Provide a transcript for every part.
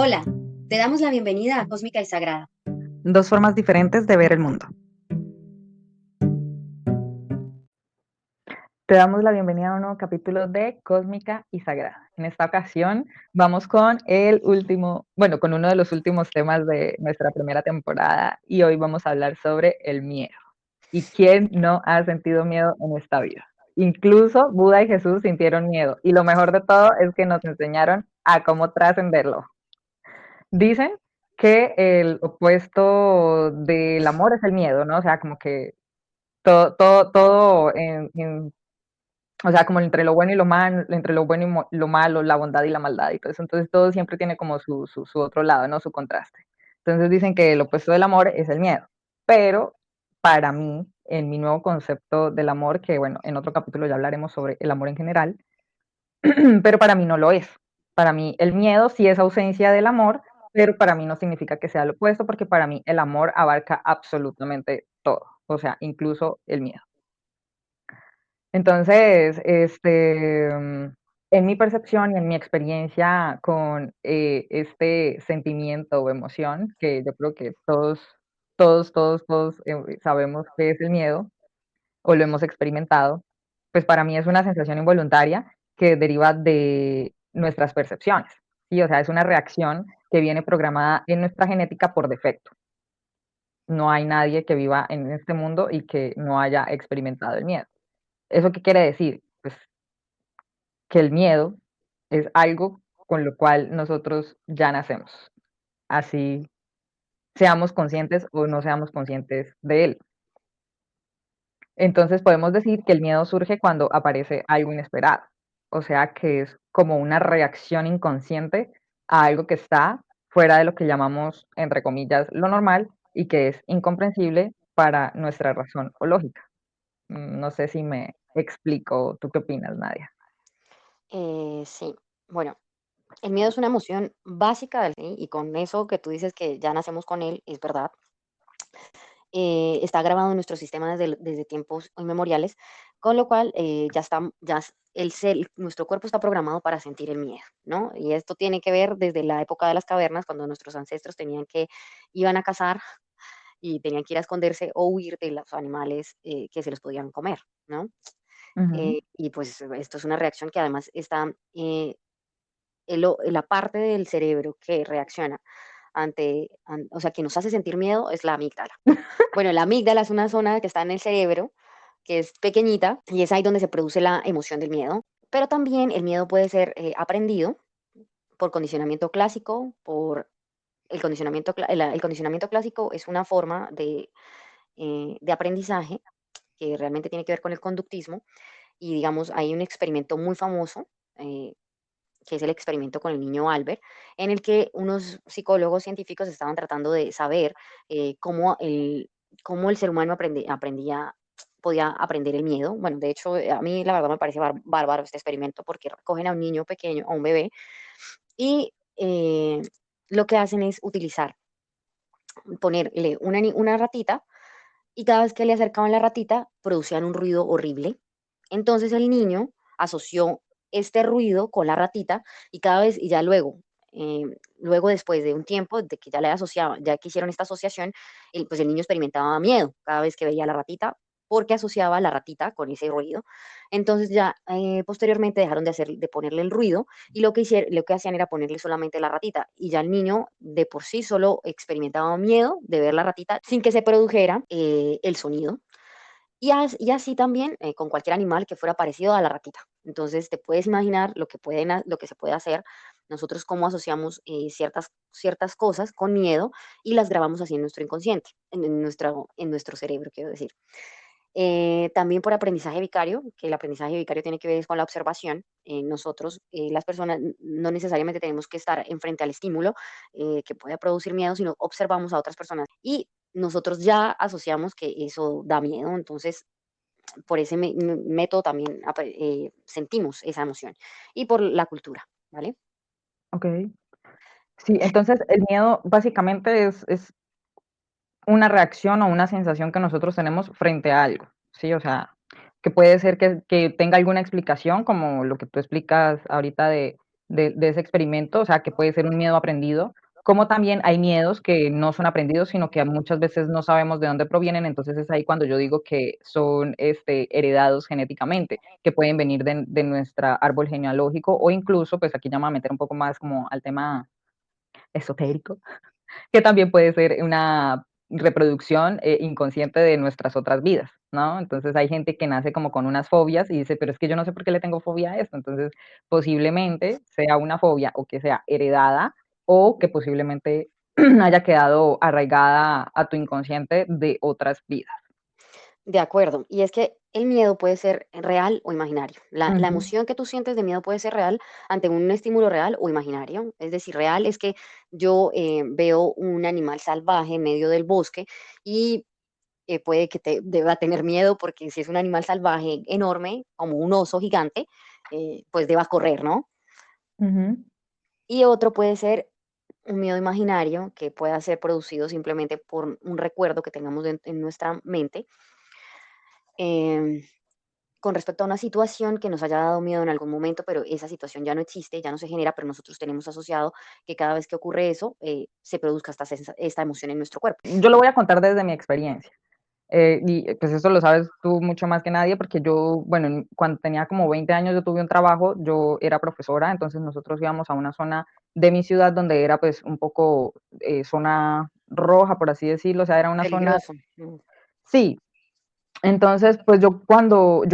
Hola, te damos la bienvenida a Cósmica y Sagrada. Dos formas diferentes de ver el mundo. Te damos la bienvenida a un nuevo capítulo de Cósmica y Sagrada. En esta ocasión vamos con con uno de los últimos temas de nuestra primera temporada y hoy vamos a hablar sobre el miedo. ¿Y quién no ha sentido miedo en esta vida? Incluso Buda y Jesús sintieron miedo y lo mejor de todo es que nos enseñaron a cómo trascenderlo. Dicen que el opuesto del amor es el miedo, ¿no? O sea, como que todo o sea, como entre lo bueno y lo malo, entre lo bueno y lo malo, la bondad y la maldad y todo eso. Entonces todo siempre tiene como su otro lado, ¿no? Su contraste. Entonces dicen que el opuesto del amor es el miedo. Pero para mí, en mi nuevo concepto del amor, que bueno, en otro capítulo ya hablaremos sobre el amor en general, pero para mí no lo es. Para mí el miedo sí es ausencia del amor, pero para mí no significa que sea lo opuesto, porque para mí el amor abarca absolutamente todo, o sea, incluso el miedo. Entonces, en mi percepción y en mi experiencia con este sentimiento o emoción, que yo creo que todos sabemos qué es el miedo o lo hemos experimentado, pues para mí es una sensación involuntaria que deriva de nuestras percepciones. ¿Sí? O sea, es una reacción que viene programada en nuestra genética por defecto. No hay nadie que viva en este mundo y que no haya experimentado el miedo. ¿Eso qué quiere decir? Pues que el miedo es algo con lo cual nosotros ya nacemos, así seamos conscientes o no seamos conscientes de él. Entonces podemos decir que el miedo surge cuando aparece algo inesperado, o sea que es como una reacción inconsciente a algo que está fuera de lo que llamamos, entre comillas, lo normal y que es incomprensible para nuestra razón o lógica. No sé si me explico, ¿tú qué opinas, Nadia? Sí, bueno, el miedo es una emoción básica ¿sí? Y con eso que tú dices que ya nacemos con él, es verdad. Está grabado en nuestro sistema desde tiempos inmemoriales, con lo cual ya está, nuestro cuerpo está programado para sentir el miedo, ¿no? Y esto tiene que ver desde la época de las cavernas, cuando nuestros ancestros iban a cazar y tenían que ir a esconderse o huir de los animales que se los podían comer, ¿no? Ujú. Y pues esto es una reacción que además está, la parte del cerebro que reacciona o sea, que nos hace sentir miedo es la amígdala. Bueno, la amígdala es una zona que está en el cerebro, que es pequeñita, y es ahí donde se produce la emoción del miedo. Pero también el miedo puede ser aprendido por condicionamiento clásico, el condicionamiento clásico es una forma de aprendizaje que realmente tiene que ver con el conductismo. Y digamos, hay un experimento muy famoso, eh, que es el experimento con el niño Albert, en el que unos psicólogos científicos estaban tratando de saber cómo el ser humano podía aprender el miedo. Bueno, de hecho, a mí la verdad me parece bárbaro este experimento porque cogen a un niño pequeño, a un bebé, y lo que hacen es ponerle una ratita y cada vez que le acercaban la ratita producían un ruido horrible. Entonces el niño asoció este ruido con la ratita y cada vez, y ya luego después de un tiempo de que ya le asociaba, ya que hicieron esta asociación, pues el niño experimentaba miedo cada vez que veía la ratita porque asociaba la ratita con ese ruido. Entonces ya posteriormente dejaron de ponerle el ruido y lo que hacían era ponerle solamente la ratita y ya el niño de por sí solo experimentaba miedo de ver la ratita sin que se produjera el sonido. Y así también con cualquier animal que fuera parecido a la ratita. Entonces te puedes imaginar lo que se puede hacer. Nosotros cómo asociamos ciertas cosas con miedo y las grabamos así en nuestro inconsciente, en nuestro cerebro, quiero decir. También por aprendizaje vicario, que el aprendizaje vicario tiene que ver con la observación. Nosotros, las personas, no necesariamente tenemos que estar enfrente al estímulo que puede producir miedo, sino observamos a otras personas y nosotros ya asociamos que eso da miedo. Entonces, por ese método también sentimos esa emoción y por la cultura, ¿vale? Okey. Sí, entonces el miedo básicamente es una reacción o una sensación que nosotros tenemos frente a algo, ¿sí? O sea, que puede ser que tenga alguna explicación, como lo que tú explicas ahorita de ese experimento, o sea, que puede ser un miedo aprendido, como también hay miedos que no son aprendidos, sino que muchas veces no sabemos de dónde provienen, entonces es ahí cuando yo digo que son heredados genéticamente, que pueden venir de nuestro árbol genealógico o incluso, pues aquí ya me voy a meter un poco más como al tema esotérico, que también puede ser una reproducción inconsciente de nuestras otras vidas, ¿no? Entonces hay gente que nace como con unas fobias y dice, pero es que yo no sé por qué le tengo fobia a esto. Entonces posiblemente sea una fobia o que sea heredada o que posiblemente haya quedado arraigada a tu inconsciente de otras vidas. De acuerdo. Y es que el miedo puede ser real o imaginario. La Ujú, emoción que tú sientes de miedo puede ser real ante un estímulo real o imaginario. Es decir, real es que yo veo un animal salvaje en medio del bosque y puede que te deba tener miedo porque si es un animal salvaje enorme, como un oso gigante, pues deba correr, ¿no? ujú, Y otro puede ser un miedo imaginario que pueda ser producido simplemente por un recuerdo que tengamos en nuestra mente. em, con respecto a una situación que nos haya dado miedo en algún momento, pero esa situación ya no existe, ya no se genera, pero nosotros tenemos asociado que cada vez que ocurre eso, se produzca esta emoción en nuestro cuerpo. yo lo voy a contar desde mi experiencia. Pues eso lo sabes tú mucho más que nadie porque yo, bueno, cuando tenía como 20 años yo tuve un trabajo, yo era profesora, entonces nosotros íbamos a una zona de mi ciudad donde era pues un poco zona roja, por así decirlo, o sea, era una zona, Peligroso. sí, entonces, pues yo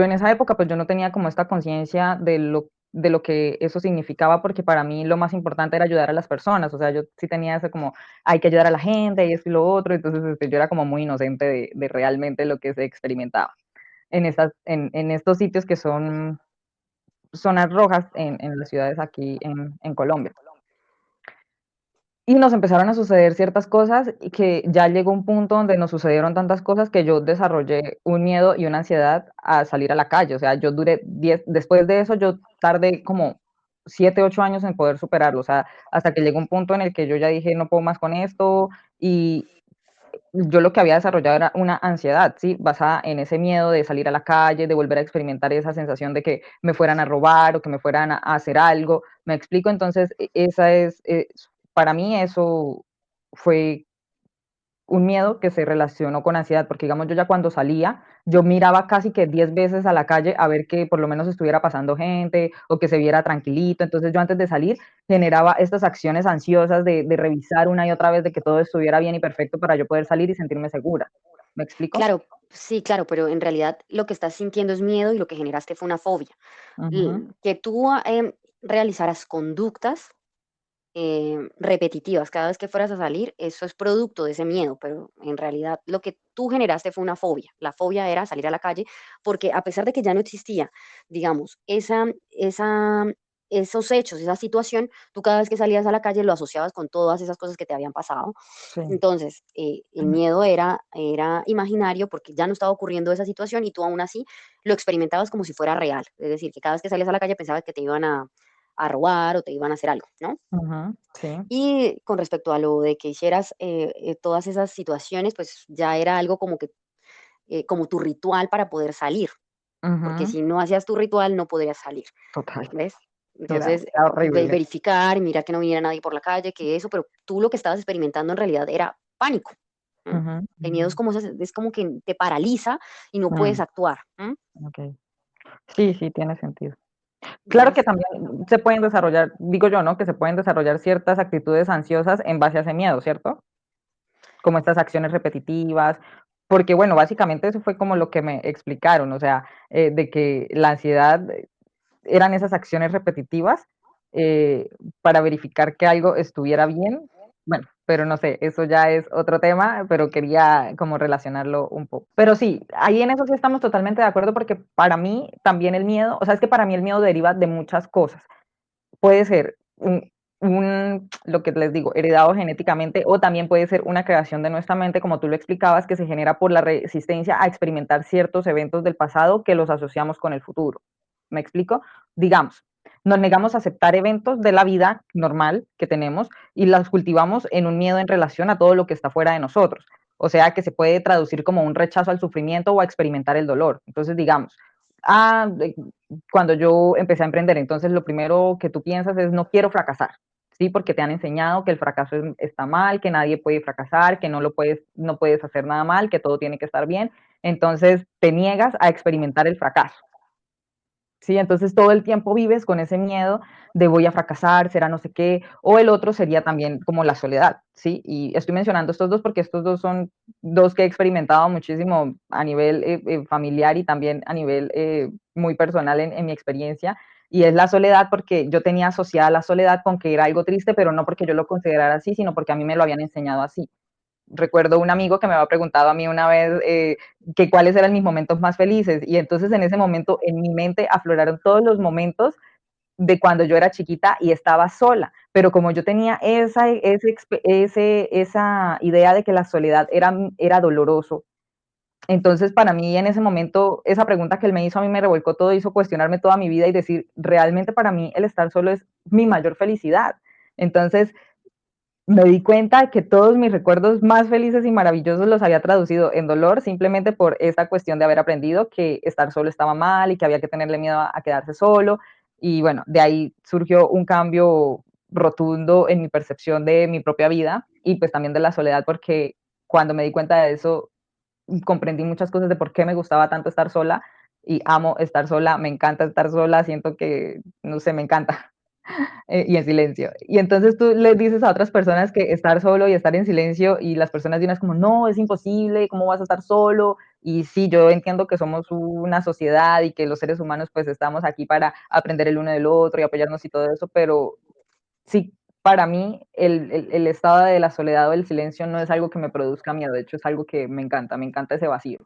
en esa época, pues yo no tenía como esta conciencia de lo que eso significaba, porque para mí lo más importante era ayudar a las personas, o sea, yo sí tenía ese como, hay que ayudar a la gente y esto y lo otro, entonces yo era como muy inocente de realmente lo que se experimentaba en estos sitios que son zonas rojas en las ciudades aquí en Colombia. Y nos empezaron a suceder ciertas cosas y que ya llegó un punto donde nos sucedieron tantas cosas que yo desarrollé un miedo y una ansiedad a salir a la calle. O sea, yo duré 10, después de eso yo tardé como 7, 8 años en poder superarlo. O sea, hasta que llegó un punto en el que yo ya dije, no puedo más con esto. Y yo lo que había desarrollado era una ansiedad, ¿sí? Basada en ese miedo de salir a la calle, de volver a experimentar esa sensación de que me fueran a robar o que me fueran a hacer algo. ¿Me explico? Entonces, esa es, para mí eso fue un miedo que se relacionó con ansiedad, porque digamos yo ya cuando salía, yo miraba casi que 10 veces a la calle a ver que por lo menos estuviera pasando gente o que se viera tranquilito, entonces yo antes de salir generaba estas acciones ansiosas de revisar una y otra vez de que todo estuviera bien y perfecto para yo poder salir y sentirme segura. ¿Me explico? Claro, sí, claro, pero en realidad lo que estás sintiendo es miedo y lo que generaste fue una fobia. Ujú, Que tú realizaras conductas repetitivas cada vez que fueras a salir, eso es producto de ese miedo, pero en realidad lo que tú generaste fue una fobia. La fobia era salir a la calle porque a pesar de que ya no existía, digamos, esos hechos, esa situación, tú cada vez que salías a la calle lo asociabas con todas esas cosas que te habían pasado. sí. Entonces, el miedo era imaginario porque ya no estaba ocurriendo esa situación y tú aún así lo experimentabas como si fuera real. Es decir, que cada vez que salías a la calle pensabas que te iban a robar o te iban a hacer algo, ¿no? Ujú, sí. Y con respecto a lo de que hicieras todas esas situaciones, pues ya era algo como que, como tu ritual para poder salir, porque Ujú, si no hacías tu ritual no podrías salir, total. ¿ves? Era, Entonces, era horrible. verificar, mirar que no viniera nadie por la calle, que eso, pero tú lo que estabas experimentando en realidad era pánico. ¿M? Ujú, El miedo ujú, es como que te paraliza y no puedes mm, actuar. ¿M? ok. Sí, sí, tiene sentido. Claro que ¿Ves? también se pueden desarrollar, digo yo, ¿no? Que se pueden desarrollar ciertas actitudes ansiosas en base a ese miedo, ¿cierto? Como estas acciones repetitivas, porque bueno, básicamente eso fue como lo que me explicaron, o sea, de que la ansiedad eran esas acciones repetitivas eh, para verificar que algo estuviera bien. Bueno, pero no sé, eso ya es otro tema, pero quería como relacionarlo un poco. Pero sí, ahí en eso sí estamos totalmente de acuerdo porque para mí también el miedo, o sea, es que para mí el miedo deriva de muchas cosas. Puede ser lo que les digo, heredado genéticamente o también puede ser una creación de nuestra mente, como tú lo explicabas, que se genera por la resistencia a experimentar ciertos eventos del pasado que los asociamos con el futuro. ¿Me explico? Digamos, nos negamos a aceptar eventos de la vida normal que tenemos y las cultivamos en un miedo en relación a todo lo que está fuera de nosotros. O sea, que se puede traducir como un rechazo al sufrimiento o a experimentar el dolor. Entonces, digamos, cuando yo empecé a emprender, entonces lo primero que tú piensas es no quiero fracasar, ¿sí? Porque te han enseñado que el fracaso está mal, que nadie puede fracasar, que no puedes hacer nada mal, que todo tiene que estar bien. Entonces te niegas a experimentar el fracaso. Sí, entonces todo el tiempo vives con ese miedo de voy a fracasar, será no sé qué, o el otro sería también como la soledad, ¿sí? Y estoy mencionando estos dos porque estos dos son dos que he experimentado muchísimo a nivel familiar y también a nivel muy personal en mi experiencia. Y es la soledad porque yo tenía asociada la soledad con que era algo triste, pero no porque yo lo considerara así, sino porque a mí me lo habían enseñado así. Recuerdo un amigo que me había preguntado a mí una vez que cuáles eran mis momentos más felices y entonces en ese momento en mi mente afloraron todos los momentos de cuando yo era chiquita y estaba sola, pero como yo tenía esa idea de que la soledad era doloroso, entonces para mí en ese momento esa pregunta que él me hizo a mí me revolcó todo, hizo cuestionarme toda mi vida y decir, realmente para mí el estar solo es mi mayor felicidad. Entonces me di cuenta de que todos mis recuerdos más felices y maravillosos los había traducido en dolor simplemente por esta cuestión de haber aprendido que estar solo estaba mal y que había que tenerle miedo a quedarse solo. Y bueno, de ahí surgió un cambio rotundo en mi percepción de mi propia vida y pues también de la soledad, porque cuando me di cuenta de eso, comprendí muchas cosas de por qué me gustaba tanto estar sola y amo estar sola, me encanta estar sola, siento que, no sé, me encanta y en silencio. Y entonces tú le dices a otras personas que estar solo y estar en silencio y las personas de unas como, no, es imposible, ¿cómo vas a estar solo? Y sí, yo entiendo que somos una sociedad y que los seres humanos pues estamos aquí para aprender el uno del otro y apoyarnos y todo eso, pero sí, para mí el estado de la soledad o el silencio no es algo que me produzca miedo, de hecho es algo que me encanta ese vacío.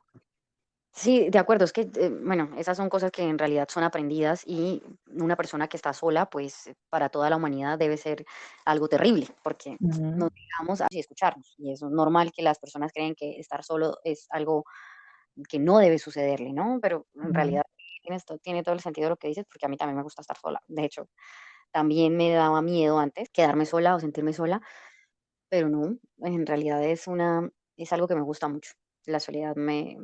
Sí, de acuerdo, es que, bueno, esas son cosas que en realidad son aprendidas y una persona que está sola, pues para toda la humanidad debe ser algo terrible, porque Ujú, nos dejamos así escucharnos y eso es normal que las personas creen que estar solo es algo que no debe sucederle, ¿no? Pero en ujú. realidad tiene todo el sentido lo que dices, porque a mí también me gusta estar sola. De hecho, también me daba miedo antes quedarme sola o sentirme sola, pero no, en realidad es algo que me gusta mucho. La soledad me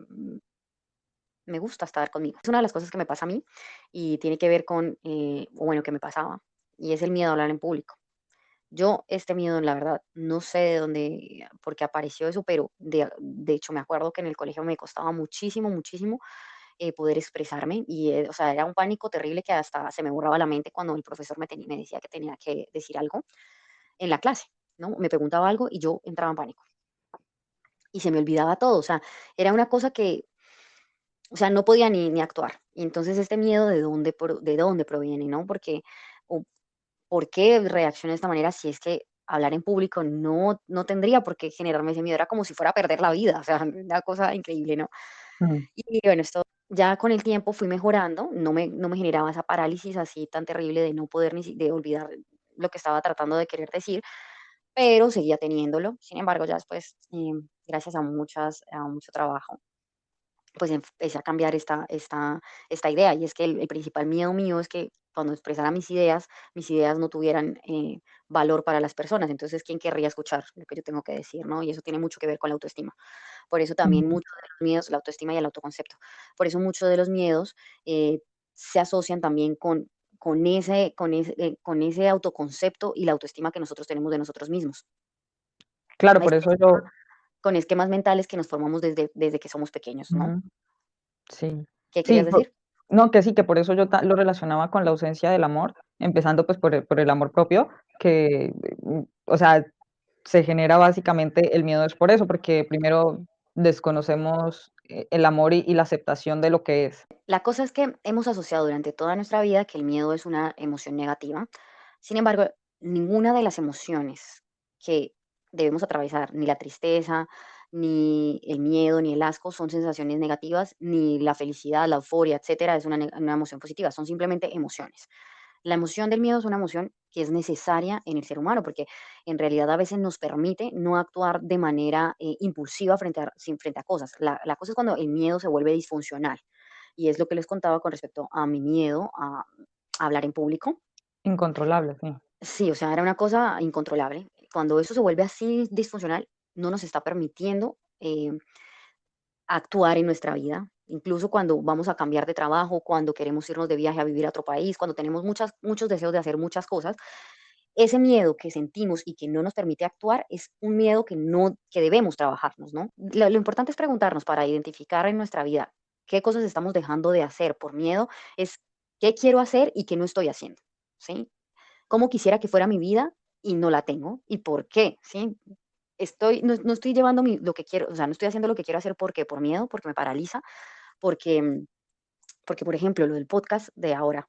gusta estar conmigo. Es una de las cosas que me pasa a mí y tiene que ver con, o bueno, que me pasaba, y es el miedo a hablar en público. Yo este miedo, la verdad, no sé de dónde, porque apareció eso, pero de hecho me acuerdo que en el colegio me costaba muchísimo, muchísimo poder expresarme y, o sea, era un pánico terrible que hasta se me borraba la mente cuando el profesor me decía que tenía que decir algo en la clase, ¿no? Me preguntaba algo y yo entraba en pánico y se me olvidaba todo, o sea, era una cosa que, o sea, no podía ni actuar. Y entonces este miedo de dónde proviene, ¿no? Porque, o por qué reacciono de esta manera si es que hablar en público no tendría por qué generarme ese miedo, era como si fuera a perder la vida, o sea, una cosa increíble, ¿no? Mm. Y bueno, esto ya con el tiempo fui mejorando, no me generaba esa parálisis así tan terrible de no poder de olvidar lo que estaba tratando de querer decir, pero seguía teniéndolo. Sin embargo, ya después, gracias a mucho trabajo, pues empecé a cambiar esta idea. Y es que el principal miedo mío es que cuando expresara mis ideas no tuvieran valor para las personas. Entonces, ¿quién querría escuchar lo que yo tengo que decir, no? Y eso tiene mucho que ver con la autoestima. Por eso también Mm. muchos de los miedos, la autoestima y el autoconcepto. Por eso muchos de los miedos se asocian también con ese autoconcepto y la autoestima que nosotros tenemos de nosotros mismos. Claro, por eso yo, Con esquemas mentales que nos formamos desde que somos pequeños, ¿no? ujú, sí. ¿Qué Sí, querías decir? no, que sí, que por eso yo lo relacionaba con la ausencia del amor, empezando pues por el amor propio, que, o sea, se genera básicamente el miedo es por eso, porque primero desconocemos el amor y la aceptación de lo que es. La cosa es que hemos asociado durante toda nuestra vida que el miedo es una emoción negativa. Sin embargo, ninguna de las emociones que debemos atravesar, ni la tristeza, ni el miedo, ni el asco, son sensaciones negativas, ni la felicidad, la euforia, etcétera, es una emoción positiva. Son simplemente emociones. La emoción del miedo es una emoción que es necesaria en el ser humano porque en realidad a veces nos permite no actuar de manera impulsiva frente a cosas. La cosa es cuando el miedo se vuelve disfuncional y es lo que les contaba con respecto a mi miedo a hablar en público. Incontrolable, sí. Sí, o sea, era una cosa incontrolable. Cuando eso se vuelve así disfuncional, no nos está permitiendo actuar en nuestra vida. incluso cuando vamos a cambiar de trabajo, cuando queremos irnos de viaje a vivir a otro país, cuando tenemos muchos deseos de hacer muchas cosas, ese miedo que sentimos y que no nos permite actuar es un miedo que no, que debemos trabajarnos, ¿no? Lo importante es preguntarnos para identificar en nuestra vida qué cosas estamos dejando de hacer por miedo, es qué quiero hacer y qué no estoy haciendo, ¿sí? ¿Cómo quisiera que fuera mi vida y no la tengo? ¿Y por qué? ¿Sí? No estoy llevando lo que quiero, o sea, no estoy haciendo lo que quiero hacer porque por miedo, porque me paraliza, porque, porque por ejemplo, lo del podcast de ahora,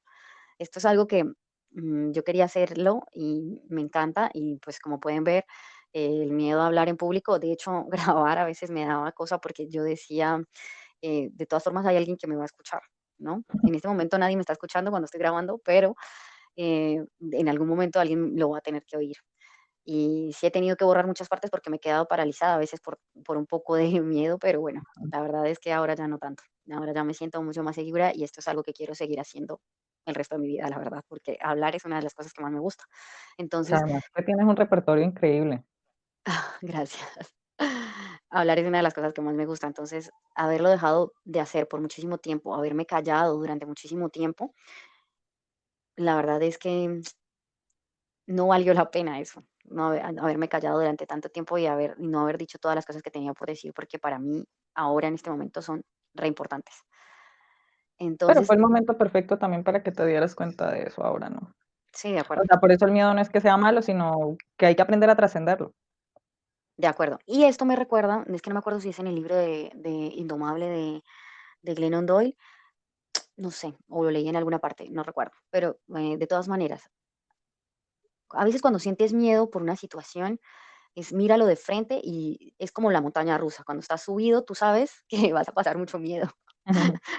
esto es algo que yo quería hacerlo y me encanta y pues como pueden ver, el miedo a hablar en público, de hecho, grabar a veces me daba cosa porque yo decía, de todas formas hay alguien que me va a escuchar, ¿no? En este momento nadie me está escuchando cuando estoy grabando, pero en algún momento alguien lo va a tener que oír. Y sí he tenido que borrar muchas partes porque me he quedado paralizada a veces por un poco de miedo, pero bueno, la verdad es que ahora ya no tanto. Ahora ya me siento mucho más segura y esto es algo que quiero seguir haciendo el resto de mi vida, la verdad, porque hablar es una de las cosas que más me gusta. O sea, Entonces, además que tienes un repertorio increíble. gracias. Hablar es una de las cosas que más me gusta. Entonces, haberlo dejado de hacer por muchísimo tiempo, haberme callado durante muchísimo tiempo, la verdad es que no valió la pena eso, no haberme callado durante tanto tiempo y no haber dicho todas las cosas que tenía por decir, porque para mí ahora en este momento son re importantes. Pero Entonces, fue el momento perfecto también para que te dieras cuenta de eso, ahora no. sí, de O acuerdo, sea, por eso el miedo no es que sea malo, sino que hay que aprender a trascenderlo. de acuerdo. Y esto me recuerda, es que no me acuerdo si es en el libro de Indomable de Glennon Doyle, no sé, o lo leí en alguna parte, no recuerdo, pero de todas maneras, a veces cuando sientes miedo por una situación, es míralo de frente y es como la montaña rusa, cuando estás subido, tú sabes que vas a pasar mucho miedo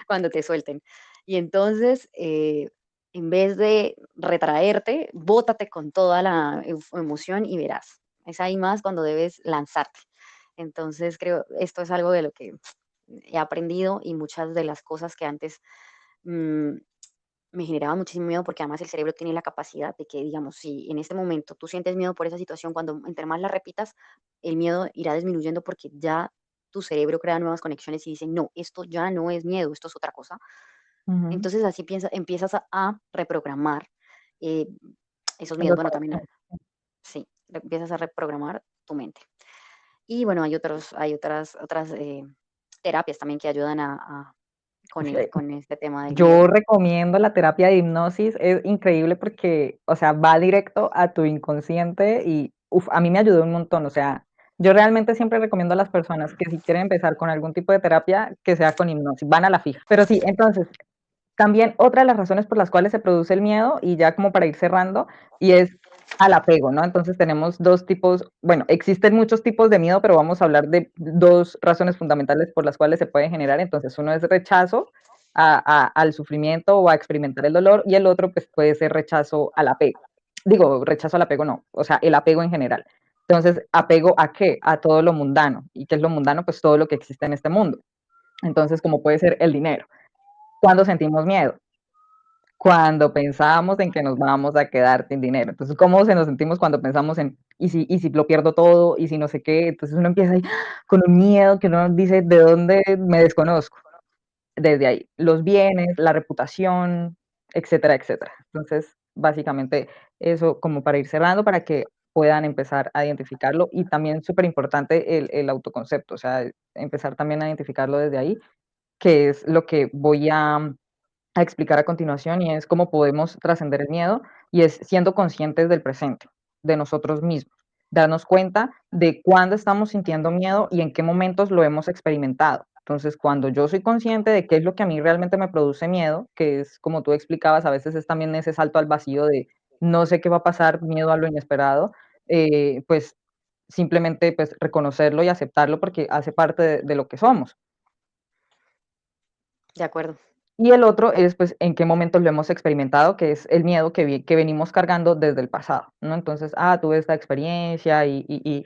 cuando te suelten. Y entonces, en vez de retraerte, bótate con toda la emoción y verás. Es ahí más cuando debes lanzarte. Entonces, creo, esto es algo de lo que he aprendido y muchas de las cosas que antes mm, me generaba muchísimo miedo porque además el cerebro tiene la capacidad de que, digamos, si en este momento tú sientes miedo por esa situación, cuando entre más la repitas, el miedo irá disminuyendo porque ya tu cerebro crea nuevas conexiones y dice, no, esto ya no es miedo, esto es otra cosa. Ujú. Entonces así empiezas a reprogramar eh, esos miedos. Los Bueno, también, conectamos. sí, empiezas a reprogramar tu mente. Y bueno, hay otras terapias también que ayudan con este tema del Yo miedo. recomiendo la terapia de hipnosis, es increíble porque, o sea, va directo a tu inconsciente y, a mí me ayudó un montón, o sea, yo realmente siempre recomiendo a las personas que si quieren empezar con algún tipo de terapia, que sea con hipnosis, van a la fija. Pero sí, entonces, también otra de las razones por las cuales se produce el miedo, y ya como para ir cerrando, y es al apego, ¿no? Entonces tenemos dos tipos, bueno, existen muchos tipos de miedo, pero vamos a hablar de dos razones fundamentales por las cuales se puede generar. Entonces uno es rechazo al sufrimiento o a experimentar el dolor, y el otro pues puede ser rechazo al apego. Digo, rechazo al apego no, o sea, el apego en general. Entonces, ¿apego a qué? A todo lo mundano. ¿Y qué es lo mundano? Pues todo lo que existe en este mundo. Entonces, como puede ser el dinero. ¿Cuándo sentimos miedo? Cuando pensamos en que nos vamos a quedar sin dinero. Entonces, ¿cómo se nos sentimos cuando pensamos en, y si lo pierdo todo, y si no sé qué? Entonces uno empieza ahí con un miedo que uno dice, ¿de dónde me desconozco? Desde ahí, los bienes, la reputación, etcétera, etcétera. Entonces, básicamente eso como para ir cerrando, para que puedan empezar a identificarlo, y también súper importante el autoconcepto, o sea, empezar también a identificarlo desde ahí, que es lo que voy a explicar a continuación, y es cómo podemos trascender el miedo, y es siendo conscientes del presente, de nosotros mismos, darnos cuenta de cuándo estamos sintiendo miedo y en qué momentos lo hemos experimentado. Entonces, cuando yo soy consciente de qué es lo que a mí realmente me produce miedo, que es como tú explicabas, a veces es también ese salto al vacío de no sé qué va a pasar, miedo a lo inesperado, pues simplemente pues reconocerlo y aceptarlo porque hace parte de lo que somos. De acuerdo, Y el otro es, pues, en qué momentos lo hemos experimentado, que es el miedo que venimos cargando desde el pasado, ¿no? Entonces, tuve esta experiencia y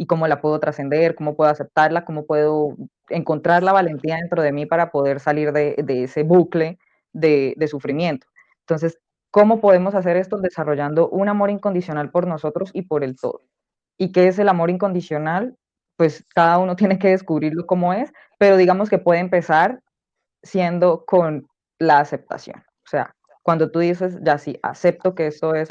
cómo la puedo trascender, cómo puedo aceptarla, cómo puedo encontrar la valentía dentro de mí para poder salir de ese bucle de sufrimiento. Entonces, ¿cómo podemos hacer esto? Desarrollando un amor incondicional por nosotros y por el todo. ¿Y qué es el amor incondicional? Pues cada uno tiene que descubrirlo cómo es, pero digamos que puede empezar siendo con la aceptación. O sea, cuando tú dices, ya sí, acepto que esto es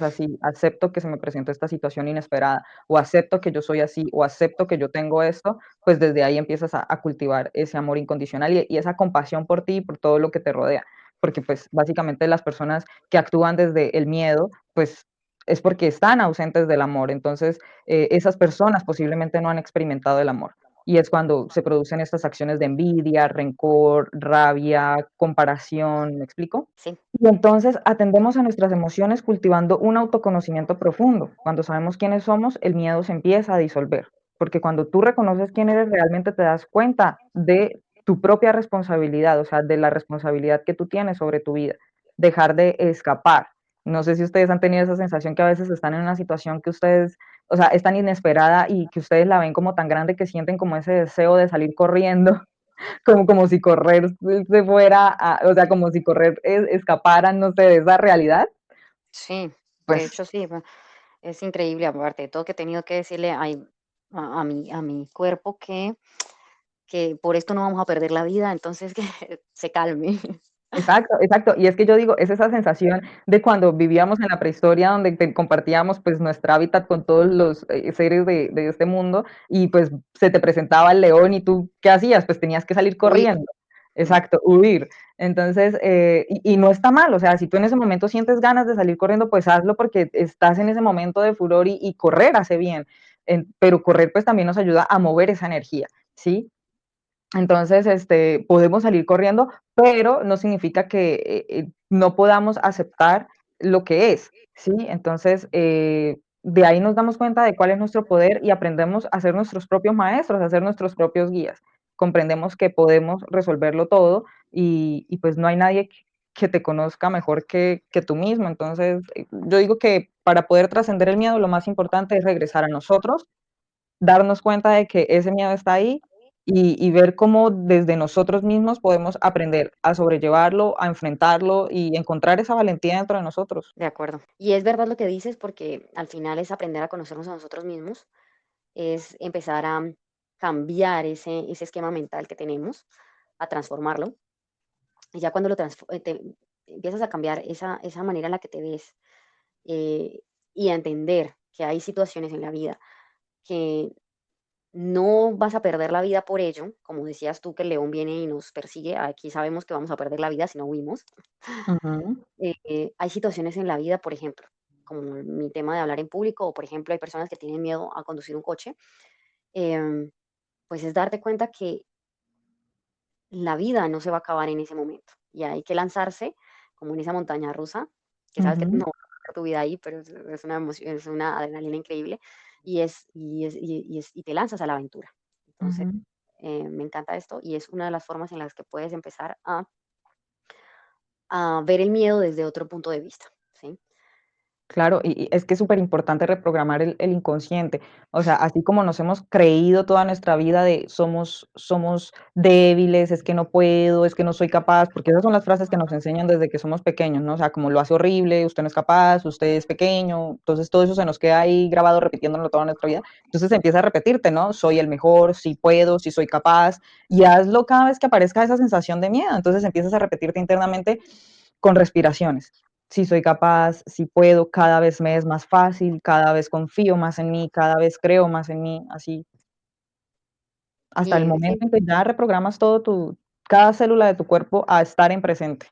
así, acepto que se me presentó esta situación inesperada, o acepto que yo soy así, o acepto que yo tengo esto, pues desde ahí empiezas a cultivar ese amor incondicional y esa compasión por ti y por todo lo que te rodea. Porque pues básicamente las personas que actúan desde el miedo, pues es porque están ausentes del amor. Entonces, esas personas posiblemente no han experimentado el amor. Y es cuando se producen estas acciones de envidia, rencor, rabia, comparación, ¿me explico? Sí, Y entonces atendemos a nuestras emociones cultivando un autoconocimiento profundo. Cuando sabemos quiénes somos, el miedo se empieza a disolver, porque cuando tú reconoces quién eres, realmente te das cuenta de tu propia responsabilidad, o sea, de la responsabilidad que tú tienes sobre tu vida, dejar de escapar. No sé si ustedes han tenido esa sensación que a veces están en una situación que ustedes, o sea, es tan inesperada y que ustedes la ven como tan grande que sienten como ese deseo de salir corriendo, como si correr se fuera, o sea, como si correr escaparan, no sé, de esa realidad. sí, de Pues hecho sí, es increíble, aparte de todo que he tenido que decirle a mi cuerpo que por esto no vamos a perder la vida, entonces que se calme. exacto, exacto. Y es que yo digo, es esa sensación de cuando vivíamos en la prehistoria, donde compartíamos pues nuestro hábitat con todos los seres de este mundo y pues se te presentaba el león y tú, ¿qué hacías? Pues tenías que salir Uy, corriendo. mm, Exacto, huir. Entonces, y no está mal, o sea, si tú en ese momento sientes ganas de salir corriendo, pues hazlo porque estás en ese momento de furor y correr hace bien. Pero correr pues también nos ayuda a mover esa energía, ¿sí? Entonces, podemos salir corriendo, pero no significa que no podamos aceptar lo que es, ¿sí? Entonces, de ahí nos damos cuenta de cuál es nuestro poder y aprendemos a ser nuestros propios maestros, a ser nuestros propios guías. Comprendemos que podemos resolverlo todo y pues no hay nadie que te conozca mejor que tú mismo. Entonces, yo digo que para poder trascender el miedo, lo más importante es regresar a nosotros, darnos cuenta de que ese miedo está ahí y ver cómo desde nosotros mismos podemos aprender a sobrellevarlo, a enfrentarlo y encontrar esa valentía dentro de nosotros. de acuerdo. Y es verdad lo que dices, porque al final es aprender a conocernos a nosotros mismos, es empezar a cambiar ese esquema mental que tenemos, a transformarlo. Y ya cuando te empiezas a cambiar esa manera en la que te ves, eh, y a entender que hay situaciones en la vida que no vas a perder la vida por ello, como decías tú, que el león viene y nos persigue, aquí sabemos que vamos a perder la vida si no huimos. Ujú, Hay situaciones en la vida, por ejemplo, como mi tema de hablar en público, o por ejemplo, hay personas que tienen miedo a conducir un coche, em, pues es darte cuenta que la vida no se va a acabar en ese momento y hay que lanzarse como en esa montaña rusa, que sabes que ujú, no va a acabar tu vida ahí, pero es una emoción, es una adrenalina increíble y te lanzas a la aventura. Entonces, ujú. me encanta esto y es una de las formas en las que puedes empezar a ver el miedo desde otro punto de vista, ¿sí? Claro, y es que es súper importante reprogramar el inconsciente. O sea, así como nos hemos creído toda nuestra vida de somos débiles, es que no puedo, es que no soy capaz, porque esas son las frases que nos enseñan desde que somos pequeños, ¿no? O sea, como lo hace horrible, usted no es capaz, usted es pequeño, entonces todo eso se nos queda ahí grabado repitiéndolo toda nuestra vida. Entonces empieza a repetirte, ¿no? Soy el mejor, sí puedo, sí soy capaz, y hazlo cada vez que aparezca esa sensación de miedo. Entonces empiezas a repetirte internamente con respiraciones. Si soy capaz, si puedo, cada vez me es más fácil, cada vez confío más en mí, cada vez creo más en mí, así, hasta el Sí, momento en que ya reprogramas cada célula de tu cuerpo a estar en presente.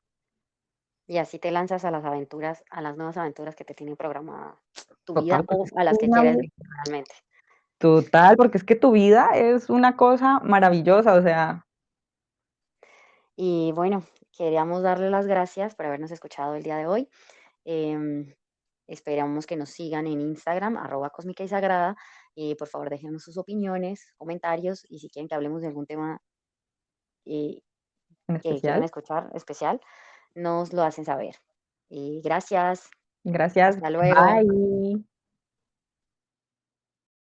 y así te lanzas a las aventuras, a las nuevas aventuras que te tiene programada tu vida Total, porque o es que a las es que una quieres vivir realmente. total, porque es que tu vida es una cosa maravillosa, o sea, Y bueno, queríamos darle las gracias por habernos escuchado el día de hoy. Em, Esperamos que nos sigan en Instagram, @cósmica y sagrada. Por favor, déjenos sus opiniones, comentarios y si quieren que hablemos de algún tema eh, en que quieran especial. escuchar especial, nos lo hacen saber. Gracias. Gracias, Hasta luego. bye.